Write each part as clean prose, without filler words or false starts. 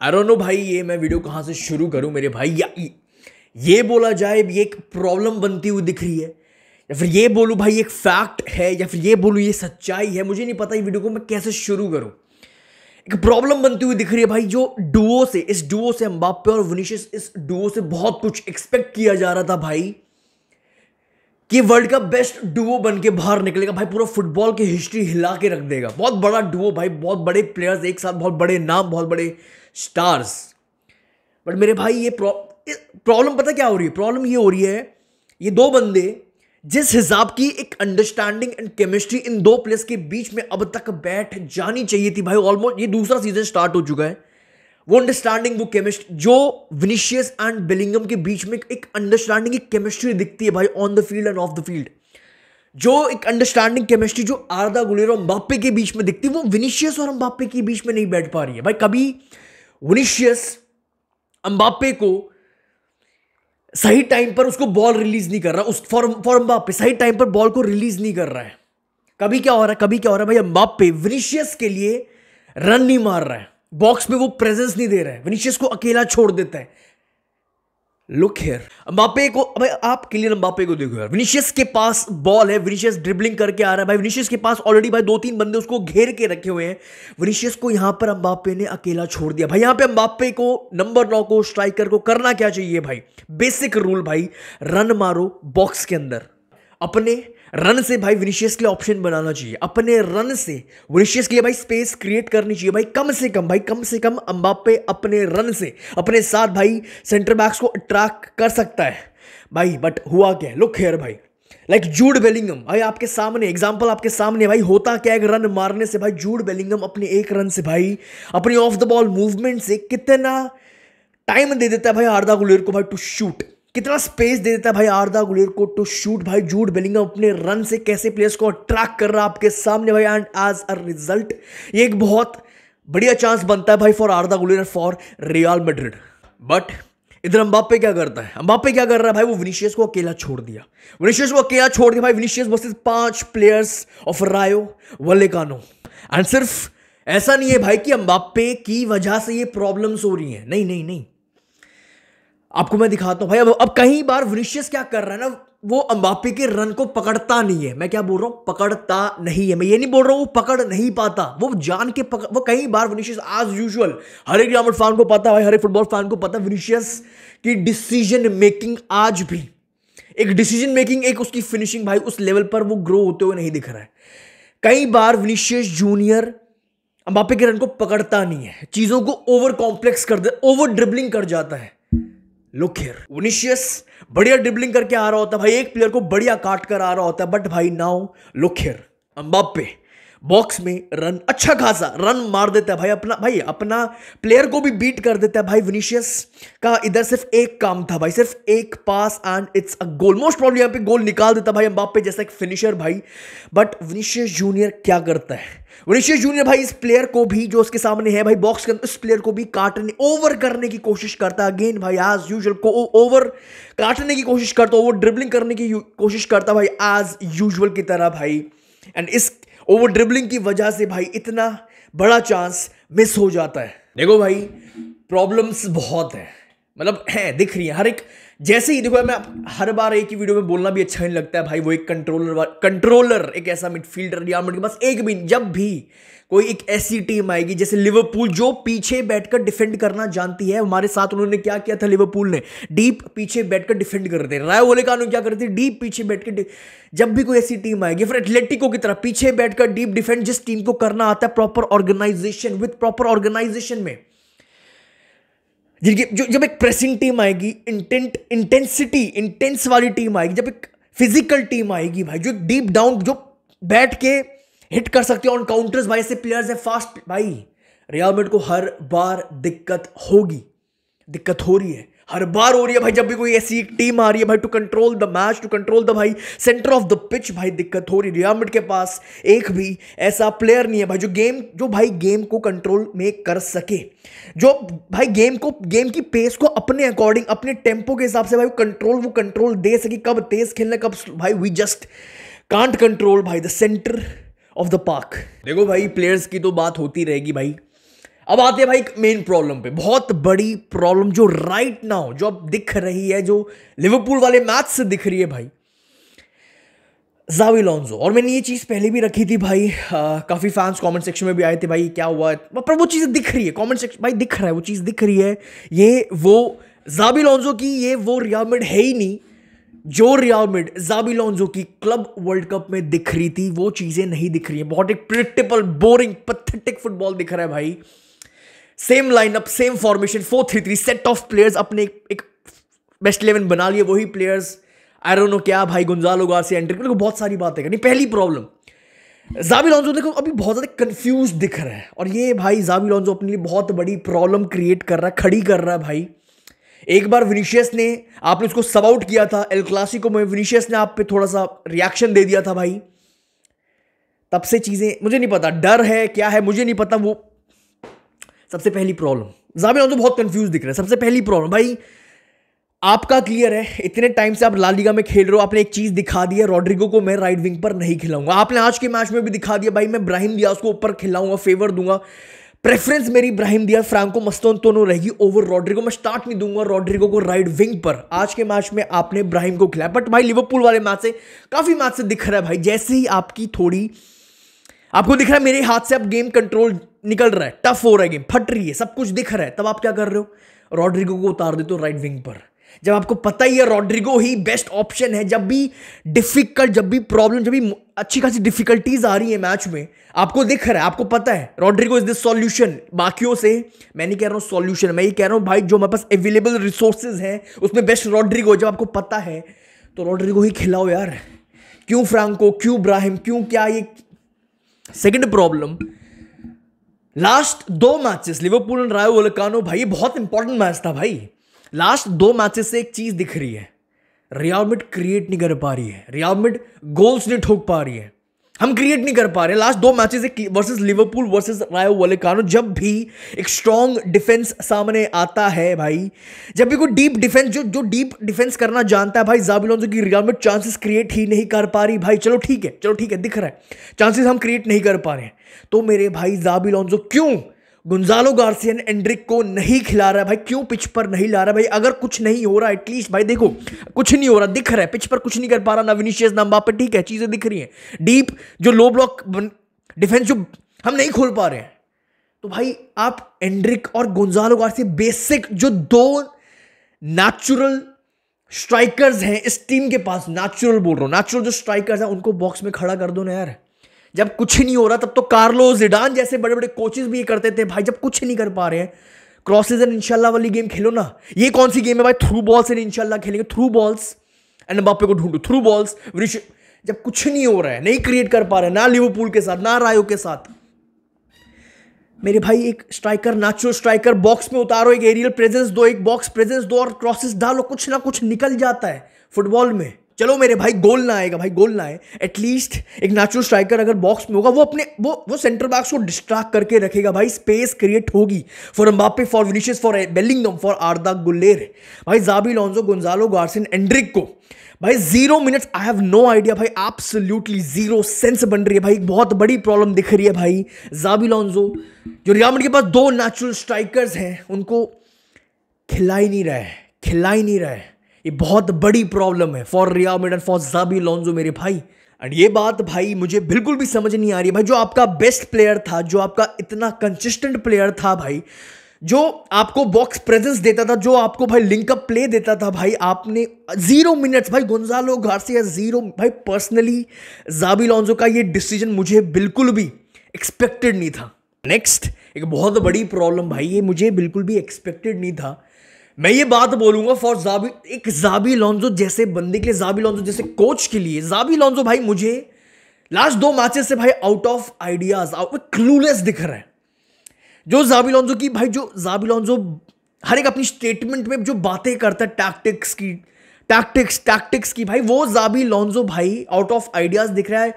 I don't know भाई, ये मैं वीडियो कहाँ से शुरू करूँ मेरे भाई। ये बोला जाए ये एक प्रॉब्लम बनती हुई दिख रही है, या फिर ये बोलूँ भाई एक फैक्ट है, या फिर ये बोलूँ ये सच्चाई है। मुझे नहीं पता ये वीडियो को मैं कैसे शुरू करूँ। एक प्रॉब्लम बनती हुई दिख रही है भाई, जो डुओ से, इस डुओ से एम्बाप्पे और विनीशियस, इस डुओ से बहुत कुछ एक्सपेक्ट किया जा रहा था भाई कि वर्ल्ड का बेस्ट डुओ बन के बाहर निकलेगा भाई, पूरा फुटबॉल की हिस्ट्री हिला के रख देगा। बहुत बड़ा डुओ भाई, बहुत बड़े प्लेयर्स एक साथ, बहुत बड़े नाम, बहुत बड़े स्टार्स। बट मेरे भाई ये प्रॉब्लम पता क्या हो रही है? प्रॉब्लम ये हो रही है, ये दो बंदे जिस हिसाब की एक अंडरस्टैंडिंग एंड केमिस्ट्री इन दो प्लेयर्स के बीच में अब तक बैठ जानी चाहिए थी भाई, ऑलमोस्ट ये दूसरा सीजन स्टार्ट हो चुका है। वो अंडरस्टैंडिंग, वो केमिस्ट्री जो विनीशियस एंड बेलिंगम के बीच में एक अंडरस्टैंडिंग की केमिस्ट्री दिखती है भाई, on the field end of the field, जो एक अंडरस्टैंडिंग केमिस्ट्री जो आर्दा गुलेर और एम्बाप्पे के बीच में दिखती है, वो विनीशियस और एम्बाप्पे के बीच में नहीं बैठ पा रही है भाई। कभी विनीशियस एम्बाप्पे को सही टाइम पर उसको बॉल रिलीज नहीं कर रहा, उस फॉर एम्बाप्पे सही टाइम पर बॉल को रिलीज नहीं कर रहा है। कभी क्या हो रहा है भाई, एम्बाप्पे विनीशियस के लिए रन नहीं मार रहा है, बॉक्स में वो प्रेजेंस नहीं दे रहा है, विनीशियस को अकेला छोड़ देता है। लुक हियर, एम्बाप्पे को, भाई आप किलियन एम्बाप्पे को देखो यार, विनीशियस के पास बॉल है, विनीशियस ड्रिबलिंग करके आ रहा है भाई, विनीशियस के पास ऑलरेडी भाई 2-3 बंदे उसको घेर के रखे हुए हैं, विनीशियस को यहां पर एम्बाप्पे ने अकेला छोड़ दिया भाई। यहां पे एम्बाप्पे को, नंबर 9 को, स्ट्राइकर को करना क्या चाहिए भाई? बेसिक रूल भाई, रन मारो बॉक्स के अंदर, अपने रन से भाई विनीशियस के लिए ऑप्शन बनाना चाहिए, अपने रन से विनीशियस के लिए भाई स्पेस क्रिएट करनी चाहिए भाई, कम से कम भाई, कम से कम एम्बाप्पे अपने रन से अपने साथ भाई सेंटर बैक्स को अट्रैक्ट कर सकता है भाई। बट हुआ क्या? लुक हियर भाई, लाइक जूड बेलिंगम भाई, आपके सामने एग्जांपल, आपके सामने भाई, होता क्या एक रन मारने से भाई जूड बेलिंगम अपने एक रन से भाई, अपनी ऑफ द बॉल मूवमेंट से कितना टाइम दे देता है भाई आर्दा गुलेर को भाई टू शूट, कितना स्पेस दे देता है भाई आर्दा गुलेर को टू शूट भाई। जूड बेलिंगम अपने रन से कैसे प्लेयर्स को अट्रैक्ट कर रहा है आपके सामने भाई, एंड एज अ रिजल्ट ये एक बहुत बढ़िया चांस बनता है भाई for Arda Guler, for Real Madrid. But इधर एम्बाप्पे क्या करता है? एम्बाप्पे क्या कर रहा है भाई? वो विनीशियस को अकेला छोड़ दिया, विनीशियस को अकेला छोड़ दिया भाई, विनीशियस वर्सेस 5 प्लेयर्स ऑफ रायो वलेकानो। एंड सिर्फ ऐसा नहीं है भाई कि एम्बाप्पे की वजह से ये प्रॉब्लम्स हो रही हैं, नहीं नहीं नहीं, आपको मैं दिखाता हूं भाई। अब कई बार विनीशियस क्या कर रहा है ना, वो एम्बाप्पे के रन को पकड़ता नहीं है। मैं क्या बोल रहा हूं? पकड़ता नहीं है, मैं ये नहीं बोल रहा हूं वो पकड़ नहीं पाता, वो जान के वो कई बार विनीशियस एज यूजुअल, हर एक ग्रामीण फैन को पता है भाई, हर एक फुटबॉल फैन को पता है विनीशियस की डिसीजन मेकिंग, आज भी एक डिसीजन मेकिंग, एक उसकी फिनिशिंग भाई उस लेवल पर वो ग्रो होते हुए नहीं दिख रहा है। कई बार विनीशियस जूनियर एम्बाप्पे के रन को पकड़ता नहीं है, चीजों को ओवर कॉम्प्लेक्स कर दे, ओवर ड्रिबलिंग कर जाता है। लुक हियर, विनीशियस बढ़िया ड्रिबलिंग करके आ रहा होता है भाई, एक प्लेयर को बढ़िया काट कर आ रहा होता है, बट भाई now look here, Mbappe box में रन, अच्छा खासा रन मार देता है भाई, अपना प्लेयर को भी बीट कर देता है भाई। विनीशियस का इधर सिर्फ एक काम था भाई, सिर्फ एक pass and it's a goal, most probably यहां पे गोल निकाल देता भाई एम्बाप्पे जैसा एक फिनिशर भाई। बट विनीशियस जूनियर क्या करता है? विनीशियस जूनियर भाई इस प्लेयर को भी, जो उसके सामने है भाई बॉक्स के अंदर, इस प्लेयर को भी काटने, ओवर करने की कोशिश करता है। अगेन भाई एज यूजुअल को ओवर काटने की कोशिश करता, ओवर ड्रिबलिंग करने की कोशिश करता भाई एज यूजुअल की तरह भाई। एंड इस ओवर ड्रिबलिंग की वजह से भाई इतना बड़ा चांस मिस हो जाता है। देखो भाई प्रॉब्लम्स बहुत है, मतलब है, दिख रही है हर एक। जैसे ही देखो, मैं हर बार एक ही वीडियो में बोलना भी अच्छा नहीं लगता है भाई, वो एक कंट्रोलर एक ऐसा मिडफील्डर रियल मैड्रिड के पास एक भी, जब भी कोई एक ऐसी टीम आएगी जैसे लिवरपूल, जो पीछे बैठकर डिफेंड करना जानती है, हमारे साथ उन्होंने क्या किया था, लिवरपूल ने डीप पीछे बैठकर डिफेंड कर रहे थे, रायो वलेकानो क्या करते थे, डीप पीछे बैठकर। जब भी कोई ऐसी टीम आएगी, फिर एटलेटिको की तरह पीछे बैठकर डीप डिफेंड, जिस टीम को करना आता है proper organisation, with proper organisation में, जब एक प्रेसिंग टीम आएगी, इंटेंस वाली टीम आएगी, जब एक फिजिकल टीम आएगी भाई, जो डीप डाउन, जो बैठ के हिट कर सकते हो ऑन काउंटर्स भाई, ऐसे प्लेयर्स है फास्ट भाई, रियल मैड्रिड को हर बार दिक्कत होगी, दिक्कत हो रही है, हर बार हो रही है भाई। जब भी कोई ऐसी टीम आ रही है भाई to control the match, to control the भाई सेंटर ऑफ द पिच, भाई दिक्कत हो रही है। रियल मैड्रिड के पास एक भी ऐसा प्लेयर नहीं है भाई जो भाई गेम को कंट्रोल में कर सके, जो भाई गेम की पेस को अपने अकॉर्डिंग, अपने टेम्पो के हिसाब से भाई वो कंट्रोल दे सके, कब तेज खेलना, कब भाई, वी जस्ट कांट कंट्रोल भाई the centre of the park. देखो भाई प्लेयर्स की तो बात होती रहेगी भाई, अब आते हैं भाई एक मेन प्रॉब्लम पे, बहुत बड़ी प्रॉब्लम जो राइट नाउ जो अब दिख रही है, जो लिवरपूल वाले मैच से दिख रही है भाई, ज़ाबी अलोंसो। और मैंने ये चीज़ पहले भी रखी थी भाई, काफ़ी फैंस कमेंट सेक्शन में भी आए थे भाई क्या हुआ, पर वो चीज़ दिख रही है कमेंट सेक्शन भाई, दिख रहा है वो चीज़ दिख रही है। ये वो ज़ाबी अलोंसो की, ये वो रियल मैड्रिड है ही नहीं जो रियल मैड्रिड ज़ाबी अलोंसो की क्लब वर्ल्ड कप में दिख रही थी, वो चीज़ें नहीं दिख रही है। बहुत एक प्रेडिक्टेबल, बोरिंग, पैथेटिक फुटबॉल दिख रहा है भाई। Same lineup, same formation, 4-3-3, set of players अपने एक बेस्ट 11 बना लिए, वही प्लेयर्स, आई डोंट नो क्या भाई, गोंजालो गार्सिया, एंड्रिक, मेरे को बहुत सारी बातें करनी। पहली प्रॉब्लम, ज़ाबी अलोंसो देखो अभी बहुत ज़्यादा कंफ्यूज दिख रहा है, और ये भाई ज़ाबी अलोंसो अपने लिए बहुत बड़ी प्रॉब्लम क्रिएट कर रहा है, खड़ी कर रहा है भाई। एक बार विनीशियस ने, आपने उसको सब आउट किया था एल क्लासिको में, विनीशियस ने आप पे थोड़ा सा रिएक्शन दे दिया था भाई, तब से चीज़ें मुझे नहीं पता, डर है क्या है मुझे नहीं पता। वो सबसे पहली प्रॉब्लम, ज़ाबी अलोंसो बहुत कंफ्यूज दिख रहा है। सबसे पहली प्रॉब्लम भाई, आपका क्लियर है, इतने टाइम से आप ला लीगा में खेल रहे हो, आपने एक चीज दिखा दी है, रॉड्रिगो को मैं राइट विंग पर नहीं खिलाऊंगा। आपने आज के मैच में भी दिखा दिया भाई, मैं ब्राहिम दियाज को ऊपर खिलाऊंगा, फेवर दूंगा, प्रेफरेंस मेरी ब्राहिम दियाज, फ्रांको मस्तोनतोनो रहेगी ओवर रॉड्रिगो। मैं स्टार्ट नहीं दूंगा रॉड्रिगो को राइट विंग पर। आज के मैच में आपने ब्राहिम को खिलाया, बट भाई लिवरपूल वाले मैच से, काफी मैच से दिख रहा है भाई, जैसे ही आपकी थोड़ी, आपको दिख रहा है मेरे हाथ से अब गेम कंट्रोल निकल रहा है, टफ हो रहा है गेम, फट रही है, सब कुछ दिख रहा है, तब आप क्या कर रहे हो, रॉड्रिगो को उतार देते हो राइट विंग पर। जब आपको पता ही है रॉड्रिगो ही बेस्ट ऑप्शन है, जब भी डिफिकल्ट, जब भी प्रॉब्लम, जब भी अच्छी खासी डिफिकल्टीज आ रही है मैच में, आपको दिख रहा है, आपको पता है रॉड्रिगो इज द सॉल्यूशन। बाकियों से मैं नहीं कह रहा हूं सॉल्यूशन, मैं ये कह रहा हूं भाई जो हमारे पास अवेलेबल रिसोर्सेज हैं उसमें बेस्ट रॉड्रिगो। जब आपको पता है तो रॉड्रिगो ही खिलाओ यार, क्यों फ्रांको, क्यों ब्राहिम, क्यों क्या ये। Second problem, last 2 matches Liverpool and रायो वोल्कानो, भाई ये बहुत इंपॉर्टेंट मैच था भाई। लास्ट 2 मैचेस से एक चीज दिख रही है, रियल मैड्रिड क्रिएट नहीं कर पा रही है, रियल मैड्रिड गोल्स नहीं ठोक पा रही है, हम क्रिएट नहीं कर पा रहे। Last 2 matches versus Liverpool versus रायो वोल्कानो, जब भी एक स्ट्रॉन्ग डिफेंस सामने आता है भाई, जब भी कोई डीप डिफेंस, जो डीप डिफेंस करना जानता है भाई, ज़ाबी अलोंसो की रियल मैड्रिड चांसेस क्रिएट ही नहीं कर पा रही भाई। चलो ठीक है, दिख रहा है चांसेस हम क्रिएट नहीं कर पा रहे हैं, तो मेरे भाई ज़ाबी अलोंसो क्यों गोंजालो गार्सिया एंड्रिक को नहीं खिला रहा है भाई, क्यों पिच पर नहीं ला रहा है भाई। अगर कुछ नहीं हो रहा एटलीस्ट भाई, देखो कुछ नहीं हो रहा, दिख रहा है पिच पर कुछ नहीं कर पा रहा, ना विनीशियस ना एम्बाप्पे, ठीक है चीजें दिख रही हैं, डीप जो लो ब्लॉक डिफेंस जो हम नहीं खोल पा रहे हैं, तो भाई आप एंड्रिक और गोंजालो गार्सिया बेसिक जो 2 नेचुरल स्ट्राइकर्स हैं इस टीम के पास, नेचुरल बोल रहा हूं, नेचुरल जो स्ट्राइकर्स हैं उनको बॉक्स में खड़ा कर दो ना यार। जब कुछ नहीं हो रहा तब तो कार्लो जिडान जैसे बड़े बड़े कोचेस भी ये करते थे भाई, जब कुछ नहीं कर पा रहे हैं, क्रॉसेज एंड इंशाल्लाह वाली गेम खेलो ना। ये कौन सी गेम है भाई, थ्रू बॉल्स एंड इंशाल्लाह खेलेंगे, थ्रू बॉल्स एंड एम्बाप्पे को ढूंढो, थ्रू बॉल्स। जब कुछ नहीं हो रहा है, नहीं क्रिएट कर पा रहे, ना लिवरपूल के साथ ना रायो के साथ, मेरे भाई एक स्ट्राइकर, नेचुरल स्ट्राइकर बॉक्स में उतारो, एक एरियल प्रेजेंस दो, एक बॉक्स प्रेजेंस दो और क्रॉसेस डालो, कुछ ना कुछ निकल जाता है फुटबॉल में। चलो मेरे भाई गोल ना आएगा भाई, गोल ना आए, एटलीस्ट एक नेचुरल स्ट्राइकर अगर बॉक्स में होगा, वो अपने वो सेंटर बैक्स को डिस्ट्रैक्ट करके रखेगा भाई, स्पेस क्रिएट होगी for Mbappe, for Vinicius, for Bellingham, for Arda Guler. भाई Xabi Alonso, Gonzalo Garcia, Endrick को भाई 0 minutes, I have no idea भाई, एब्सोल्युटली 0 सेंस बन रही है भाई, बहुत बड़ी प्रॉब्लम दिख रही है भाई। ज़ाबी अलोंसो जो रियल मैड्रिड के पास 2 नेचुरल स्ट्राइकर्स हैं उनको खिला ही नहीं रहा है, ये बहुत बड़ी प्रॉब्लम है for Real Madrid and for Xabi Alonso मेरे भाई। एंड ये बात भाई मुझे बिल्कुल भी समझ नहीं आ रही है भाई, जो आपका बेस्ट प्लेयर था, जो आपका इतना कंसिस्टेंट प्लेयर था भाई, जो आपको बॉक्स प्रेजेंस देता था, जो आपको भाई लिंकअप प्ले देता था भाई, आपने 0 मिनट्स भाई, गोंजालो गार्सिया 0 भाई। पर्सनली ज़ाबी अलोंसो का ये डिसीजन मुझे बिल्कुल भी एक्सपेक्टेड नहीं था। नेक्स्ट एक बहुत बड़ी प्रॉब्लम भाई, ये मुझे बिल्कुल भी एक्सपेक्टेड नहीं था। मैं ये बात बोलूंगा फॉर ज़ाबी अलोंसो जैसे बंदे के लिए, ज़ाबी अलोंसो जैसे कोच के लिए, ज़ाबी अलोंसो भाई मुझे लास्ट 2 मैचेस से भाई आउट ऑफ आइडियाज, क्लूलेस दिख रहा है। जो ज़ाबी अलोंसो की भाई, जो ज़ाबी अलोंसो हर एक अपनी स्टेटमेंट में जो बातें करता है टैक्टिक्स की भाई, वो ज़ाबी अलोंसो भाई आउट ऑफ आइडियाज दिख रहा है,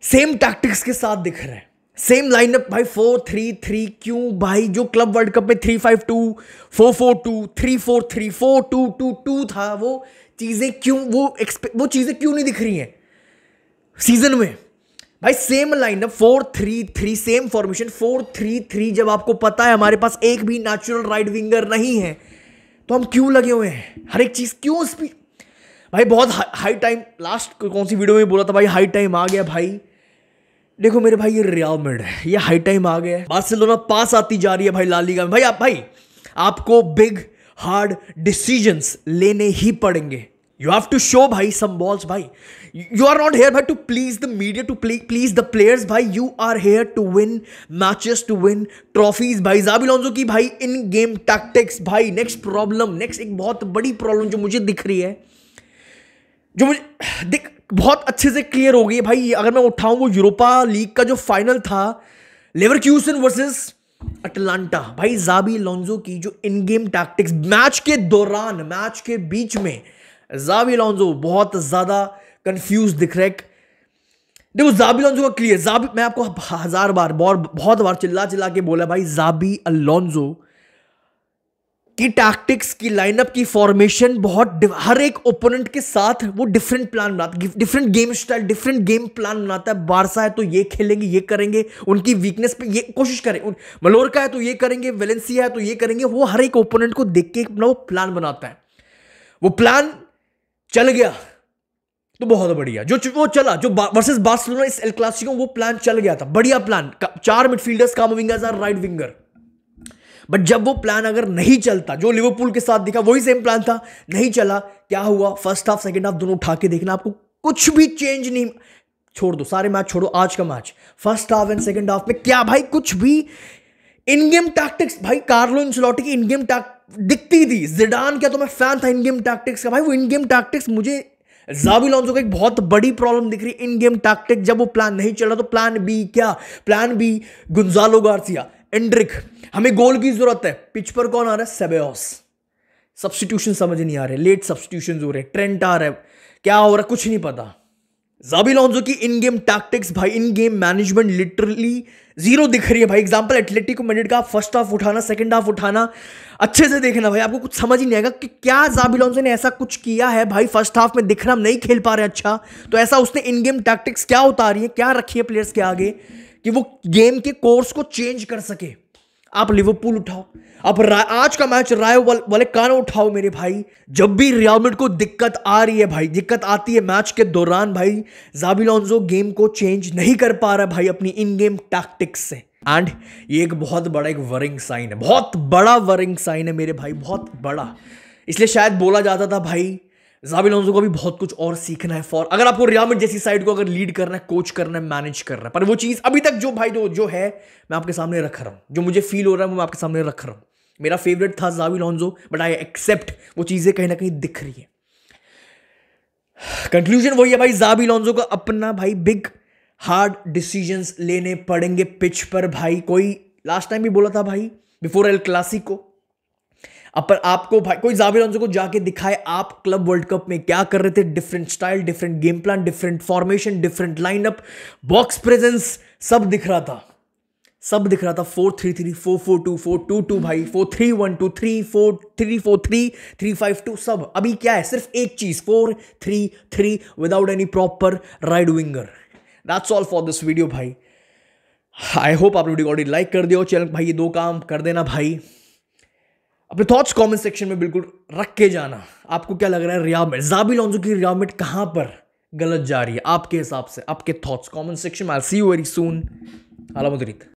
सेम टैक्टिक्स के साथ दिख रहा है, सेम लाइनअप भाई 4-3-3। क्यों भाई, जो क्लब वर्ल्ड कप में 3-5-2, 4-4-2, 3-4-3, 4-2-2-2 था, वो चीजें क्यों नहीं दिख रही हैं सीजन में भाई सेम लाइन 4-3-3 सेम फॉर्मेशन 4-3-3 जब आपको पता है हमारे पास एक भी नेचुरल राइट विंगर नहीं है तो हम क्यों लगे हुए हैं हर एक चीज क्यों स्पीड। भाई बहुत हाई टाइम, लास्ट कौन सी वीडियो में बोला था भाई हाई टाइम आ गया। भाई देखो मेरे भाई ये रियल मैड्रिड है, ये हाई टाइम आ गया है। बार्सिलोना पास आती जा रही है भाई ला लीगा में। भाई आपको बिग हार्ड डिसीजंस लेने ही पड़ेंगे। यू हैव टू शो भाई सम बॉल्स भाई। यू आर नॉट हेयर भाई to please the media, to please the players भाई। You are here to win matches, to win trophies भाई। ज़ाबी अलोंसो की भाई in game tactics भाई next problem, next एक बहुत बड़ी प्रॉब्लम जो मुझे दिख रही है, जो मुझे बहुत अच्छे से क्लियर हो गई है भाई। अगर मैं उठाऊं वो यूरोपा लीग का जो फाइनल था लेवरक्यूसन वर्सेस अटलांटा, भाई ज़ाबी अलोंसो की जो इन गेम टैक्टिक्स मैच के दौरान, मैच के बीच में ज़ाबी अलोंसो बहुत ज्यादा कंफ्यूज दिख रहा है। देखो ज़ाबी अलोंसो का क्लियर, मैं आपको हजार बार बहुत बार चिल्ला चिल्ला के बोला भाई, ज़ाबी अलोंसो की टैक्टिक्स की लाइनअप की फॉर्मेशन बहुत हर एक ओपोनेंट के साथ वो डिफरेंट प्लान बनाता है, different game style, different game plan बनाता है। बारसा है तो ये खेलेंगे, ये करेंगे, उनकी वीकनेस पे ये कोशिश करें। मलोरका है तो ये करेंगे, वेलेंसिया है तो ये करेंगे। वो हर एक ओपोनेंट को देख के अपना वो प्लान बनाता है। वो प्लान चल गया तो बहुत बढ़िया, जो वो चला जो वर्सेस बार्सिलोना इस एल क्लासिको वो प्लान चल गया था, बढ़िया plan. 4 midfielders, कामाविंगा right winger. But जब वो प्लान अगर नहीं चलता, जो लिवरपूल के साथ दिखा वही सेम प्लान था, नहीं चला, क्या हुआ? फर्स्ट हाफ सेकंड हाफ दोनों उठा के देखना, आपको कुछ भी चेंज नहीं। छोड़ दो सारे मैच, छोड़ो आज का match, first half and second half में क्या भाई कुछ भी इन गेम टैक्टिक्स भाई। कार्लो एंचेलोटी की इन गेम दिखती थी। जिडान क्या तो मैं फैन था इन गेम टैक्टिक्स का भाई। वो इन गेम टैक्टिक्स मुझे ज़ाबी अलोंसो को एक बहुत बड़ी प्रॉब्लम दिख रही है। इन गेम टैक्टिक्स जब वो प्लान नहीं चल रहा तो प्लान बी क्या? Plan B Gonzalo Garcia, Endrick. हमें गोल की जरूरत है, पिच पर कौन आ रहा है? सेबेयोस। सब्स्टिट्यूशन समझ नहीं आ रहे, लेट सब्स्टिट्यूशन हो रहे, ट्रेंट आ रहा है, क्या हो रहा है कुछ नहीं पता। ज़ाबी अलोंसो की इन गेम टैक्टिक्स भाई, in game management literally zero दिख रही है भाई। एग्जांपल एटलेटिको मैड्रिड का फर्स्ट हाफ उठाना, सेकंड हाफ उठाना, अच्छे से देखना भाई, आपको कुछ समझ ही नहीं आएगा कि क्या ज़ाबी अलोंसो ने ऐसा कुछ किया है भाई। फर्स्ट हाफ में दिख रहा हम नहीं खेल पा रहे अच्छा, तो ऐसा उसने इन गेम टैक्टिक्स क्या उतारी है, क्या रखी है प्लेयर्स के आगे कि वो गेम के कोर्स को चेंज कर सके। आप लिवरपूल उठाओ, आप आज का मैच राय वाले कानो उठाओ मेरे भाई। जब भी रियल मैड्रिड को दिक्कत आ रही है भाई, दिक्कत आती है मैच के दौरान भाई, ज़ाबी अलोंसो गेम को चेंज नहीं कर पा रहा भाई अपनी इन गेम टैक्टिक्स से। एंड ये एक बहुत बड़ा एक वरिंग साइन है, बहुत बड़ा वरिंग साइन है मेरे भाई, बहुत बड़ा। इसलिए शायद बोला जाता था भाई ज़ाबी अलोंसो को भी बहुत कुछ और सीखना है फॉर, अगर आपको रियल मैड्रिड जैसी साइड को अगर लीड करना है, कोच करना है, मैनेज करना है। पर वो चीज़ अभी तक जो भाई जो है मैं आपके सामने रख रहा हूँ, जो मुझे फील हो रहा है वो मैं आपके सामने रख रहा हूँ। मेरा फेवरेट था ज़ाबी अलोंसो, बट आई एक्सेप्ट वो चीज़ें कहीं ना कहीं दिख रही है। कंक्लूजन वही है भाई, ज़ाबी अलोंसो को अपना भाई बिग हार्ड डिसीजंस लेने पड़ेंगे पिच पर भाई। कोई लास्ट टाइम भी बोला था भाई बिफोर एल क्लासिको, पर आपको भाई कोई ज़ाबी अलोंसो को जाके दिखाए आप क्लब वर्ल्ड कप में क्या कर रहे थे। Different style, different game plan, different formation, different lineup, box presence, सब दिख रहा था, सब दिख रहा था। 4-3-3, 4-4-2, 4-2-2 भाई, 4-3-1-2, 3-4-3, 4-3, 3-5-2, सब। अभी क्या है? सिर्फ एक चीज, 4-3-3 without any proper right winger. That's all for this video भाई। आई होप आप वीडियो को लाइक कर दियो चैनल भाई, ये 2 काम कर देना भाई। अपने थॉट्स कमेंट सेक्शन में बिल्कुल रख के जाना। आपको क्या लग रहा है रियल मैड्रिड, ज़ाबी अलोंसो की रियल मैड्रिड कहां पर गलत जा रही है आपके हिसाब से? आपके थॉट्स कमेंट सेक्शन में। I will see you very soon. आला मुदरीद।